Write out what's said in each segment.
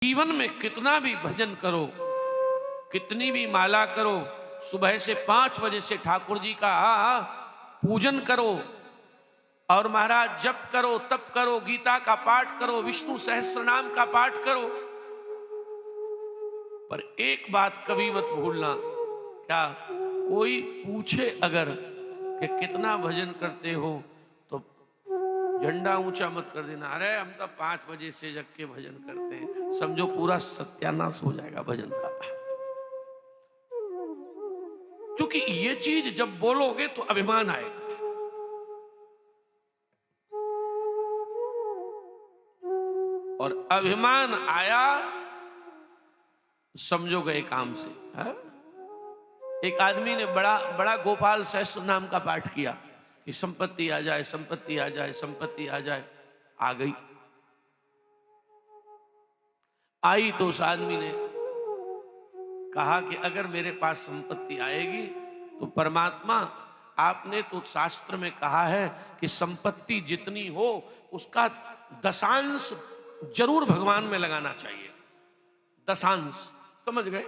जीवन में कितना भी भजन करो, कितनी भी माला करो, सुबह से 5 बजे से ठाकुर जी का पूजन करो और महाराज जप करो, तप करो, गीता का पाठ करो, विष्णु सहस्त्रनाम का पाठ करो, पर एक बात कभी मत भूलना। क्या कोई पूछे अगर कि कितना भजन करते हो तो झंडा ऊंचा मत कर देना, अरे हम तो 5 बजे से जग के भजन करते हैं। समझो पूरा सत्यानाश हो जाएगा भजन का। क्योंकि ये चीज जब बोलोगे तो अभिमान आएगा, और अभिमान आया समझो गए काम से। है? एक आदमी ने बड़ा बड़ा गोपाल सहस्त्र नाम का पाठ किया कि संपत्ति आ जाए, संपत्ति आ जाए, संपत्ति आ जाए। आ गई, आई तो उस आदमी ने कहा कि अगर मेरे पास संपत्ति आएगी तो परमात्मा, आपने तो शास्त्र में कहा है कि संपत्ति जितनी हो उसका दशांश जरूर भगवान में लगाना चाहिए। दशांश, समझ गए?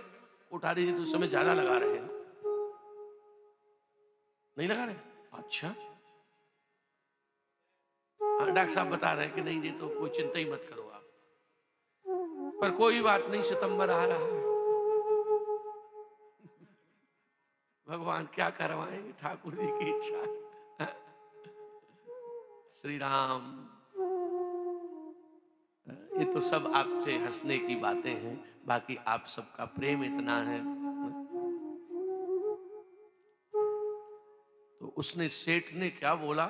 कोठारी जी तो समय ज्यादा लगा रहे हैं, नहीं लगा रहे? अच्छा, हाँ डॉक्टर साहब बता रहे हैं कि नहीं, ये तो कोई चिंता ही मत करो आप, पर कोई बात नहीं, सितंबर आ रहा है, भगवान क्या करवाएंगे, ठाकुर जी की इच्छा। श्री राम, ये तो सब आपसे हंसने की बातें हैं, बाकी आप सबका प्रेम इतना है। तो उसने, सेठ ने क्या बोला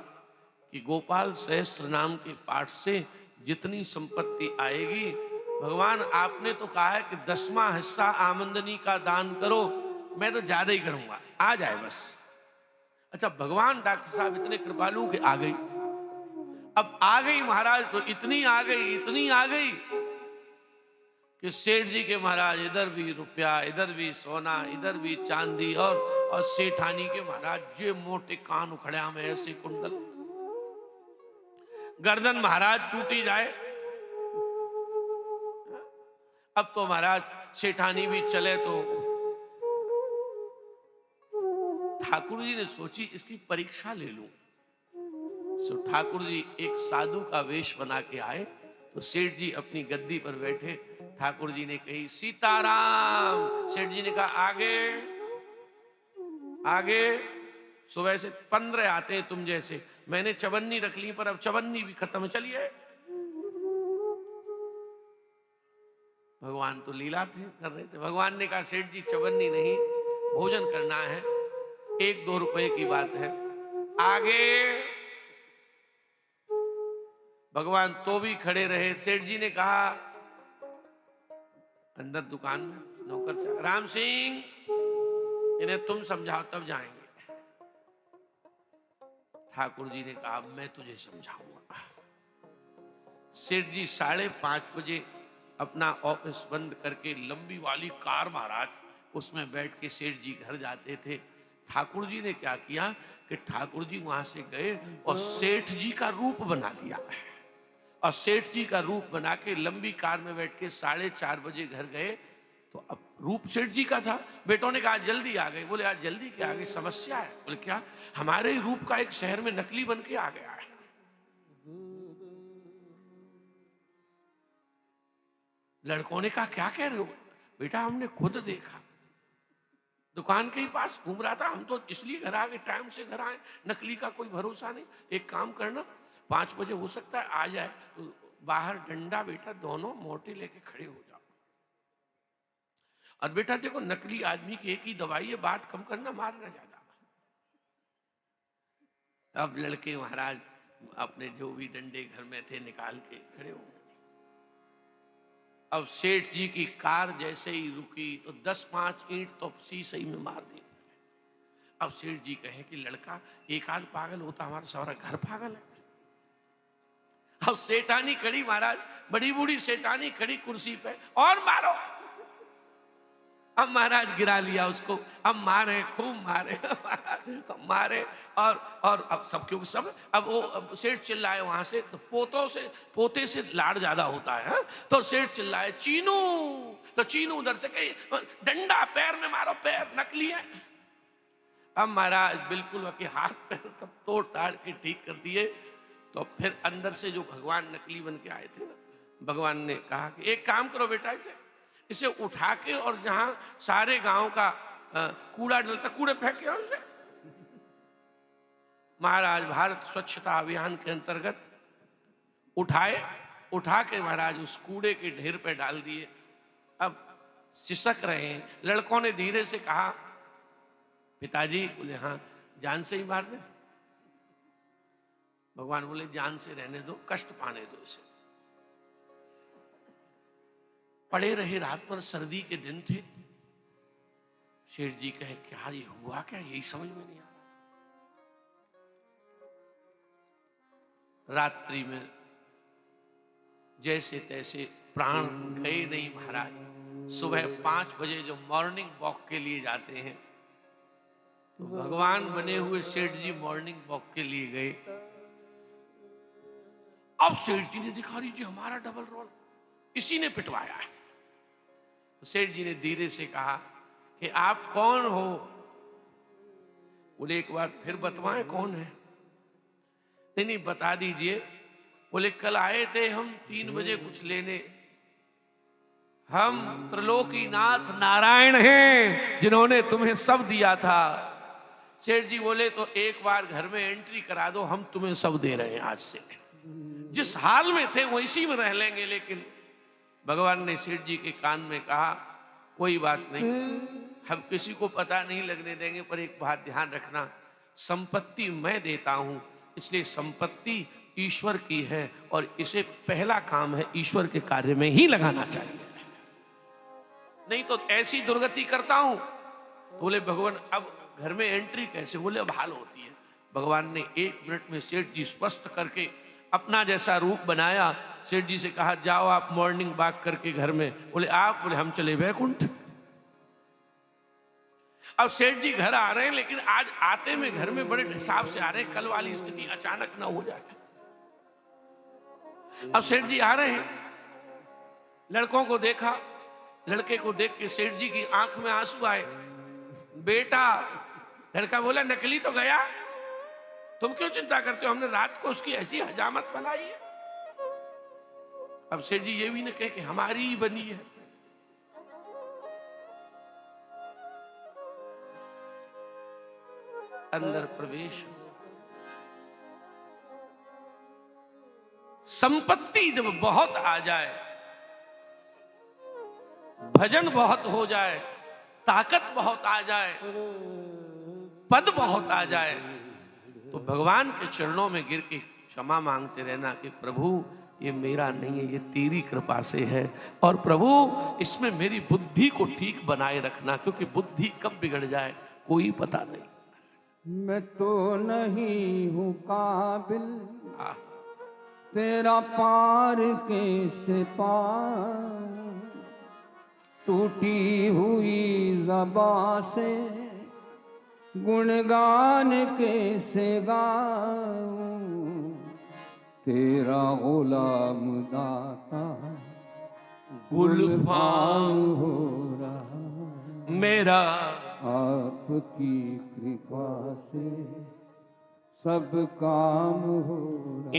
कि गोपाल सहस्त्र नाम के पाठ से जितनी संपत्ति आएगी, भगवान आपने तो कहा है कि 10वां हिस्सा आमदनी का दान करो, मैं तो ज्यादा ही करूंगा, आ जाए बस। अच्छा, भगवान डॉक्टर साहब इतने कृपालु कि आ गई। अब आ गई महाराज, तो इतनी आ गई, इतनी आ गई कि सेठ जी के महाराज इधर भी रुपया, इधर भी सोना, इधर भी चांदी, और सेठानी के महाराज ये मोटे कान उखड़े में ऐसे कुंडल, गर्दन महाराज टूटी जाए। अब तो महाराज सेठानी भी चले तो ठाकुर जी ने सोची इसकी परीक्षा ले लूं। सो ठाकुर जी एक साधु का वेश बना के आए, तो सेठ जी अपनी गद्दी पर बैठे, ठाकुर जी ने कही सीताराम, सेठ जी ने कहा आगे आगे। सुबह से 15 आते हैं तुम जैसे, मैंने चवन्नी रख ली पर अब चवन्नी भी खत्म, चलिए। भगवान तो लीला थे, कर रहे थे। भगवान ने कहा सेठ जी चवन्नी नहीं, भोजन करना है, 1-2 रुपए की बात है, आगे। भगवान तो भी खड़े रहे। सेठ जी ने कहा, अंदर दुकान में नौकर चाकर, राम सिंह इन्हें तुम समझाओ तब जाएंगे। ठाकुर जी ने कहा मैं तुझे समझाऊंगा। सेठ जी 5:30 बजे अपना ऑफिस बंद करके लंबी वाली कार महाराज, उसमें बैठ के सेठ जी घर जाते थे। ठाकुर जी ने क्या किया कि ठाकुर जी वहां से गए और सेठ जी का रूप बना लिया, और सेठ जी का रूप बना के लंबी कार में बैठ के 4:30 बजे घर गए। तो अब रूप सेठ जी का था। बेटों ने कहा जल्दी आ गए। बोले आज जल्दी क्या आ गई, समस्या है? बोले क्या? हमारे रूप का एक शहर में नकली बन के आ गया है। लड़कों ने कहा क्या कह रहे हो? बेटा हमने खुद देखा, दुकान के ही पास घूम रहा था, हम तो इसलिए घर आ गए, टाइम से घर आए, नकली का कोई भरोसा नहीं। एक काम करना, 5 बजे हो सकता है आ जाए, तो बाहर डंडा बेटा दोनों मोटे लेके खड़े हो जाओ, और बेटा देखो नकली आदमी की एक ही दवाई है, बात कम करना, मारना ज्यादा। अब लड़के महाराज अपने जो भी डंडे घर में थे निकाल के खड़े हो गए। अब सेठ जी की कार जैसे ही रुकी तो 10-5 ईंट तो शीशे में मार दी। अब सेठ जी कहे कि लड़का एक आध पागल होता, हमारा सारा घर पागल है। अब सेठानी खड़ी महाराज, बड़ी बूढ़ी सेठानी खड़ी कुर्सी पे, और मारो। अब महाराज गिरा लिया उसको, अब मारे, खूब मारे मारे। और अब सब क्योंकि सब, अब वो अब सेठ चिल्लाए वहां से, तो पोते से लाड़ ज्यादा होता है, हाँ? तो सेठ चिल्लाए चीनू, तो चीनू उधर से कही डंडा पैर में मारो, पैर नकली है। अब महाराज बिल्कुल के हाथ पैर सब तोड़ ताड़ के ठीक कर दिए। तो फिर अंदर से जो भगवान नकली बन के आए थे ना, भगवान ने कहा कि एक काम करो बेटा, इसे उठा के और जहां सारे गांव का कूड़ा डलता, कूड़े फेंक के आओ इसे। महाराज भारत स्वच्छता अभियान के अंतर्गत उठा के महाराज उस कूड़े के ढेर पे डाल दिए। अब सिसक रहे हैं। लड़कों ने धीरे से कहा पिताजी, बोले हाँ, जान से ही मार दे। भगवान बोले जान से रहने दो, कष्ट पाने दो इसे। पड़े रहे, रात पर सर्दी के दिन थे। शेठ जी कहे क्या ये हुआ, क्या यही समझ में नहीं आ रहा। रात्रि में जैसे तैसे प्राण गए नहीं महाराज। सुबह 5 बजे जो मॉर्निंग वॉक के लिए जाते हैं, तो भगवान बने हुए सेठ जी मॉर्निंग वॉक के लिए गए। अब सेठ जी ने दिखा जी हमारा डबल रोल इसी ने पिटवाया है। सेठ जी ने धीरे से कहा कि आप कौन हो। बोले एक बार फिर बतवाएं कौन है। नहीं बता दीजिए। बोले कल आए थे हम 3 बजे कुछ लेने। हम त्रिलोकीनाथ नारायण हैं जिन्होंने तुम्हें सब दिया था। सेठ जी बोले तो एक बार घर में एंट्री करा दो, हम तुम्हें सब दे रहे हैं। आज से जिस हाल में थे वो इसी में रह लेंगे। लेकिन भगवान ने सेठ जी के कान में कहा कोई बात नहीं, हम किसी को पता नहीं लगने देंगे, पर एक बात ध्यान रखना, संपत्ति मैं देता हूं, इसलिए संपत्ति ईश्वर की है और इसे पहला काम है ईश्वर के कार्य में ही लगाना चाहिए, नहीं तो ऐसी दुर्गति करता हूं। तो बोले भगवान अब घर में एंट्री कैसे। बोले अब हाल होती है। भगवान ने 1 मिनट में सेठ जी स्वस्थ करके अपना जैसा रूप बनाया। सेठ जी से कहा जाओ आप मॉर्निंग वॉक करके घर में। बोले आप। बोले हम चले वैकुंठ। अब सेठ जी घर आ रहे हैं, लेकिन आज आते में घर में बड़े हिसाब से आ रहे हैं, कल वाली स्थिति अचानक ना हो जाए। अब सेठ जी आ रहे हैं, लड़कों को देखा, लड़के को देख के सेठ जी की आंख में आंसू आए। बेटा, लड़का बोला नकली तो गया, तुम क्यों चिंता करते हो, हमने रात को उसकी ऐसी हजामत बनाई है। अब सेठ जी ये भी न कहे कि हमारी ही बनी है। अंदर प्रवेश। संपत्ति जब बहुत आ जाए, भजन बहुत हो जाए, ताकत बहुत आ जाए, पद बहुत आ जाए, तो भगवान के चरणों में गिर के क्षमा मांगते रहना कि प्रभु ये मेरा नहीं है, ये तेरी कृपा से है, और प्रभु इसमें मेरी बुद्धि को ठीक बनाए रखना, क्योंकि बुद्धि कब बिगड़ जाए कोई पता नहीं। मैं तो नहीं हूं काबिल तेरा पार कैसे पार, टूटी हुई ज़बां से गुणगान कैसे गाऊं, तेरा गुलाम दाता गुलफाम हो रहा मेरा, आपकी कृपा से सब काम हो रहा।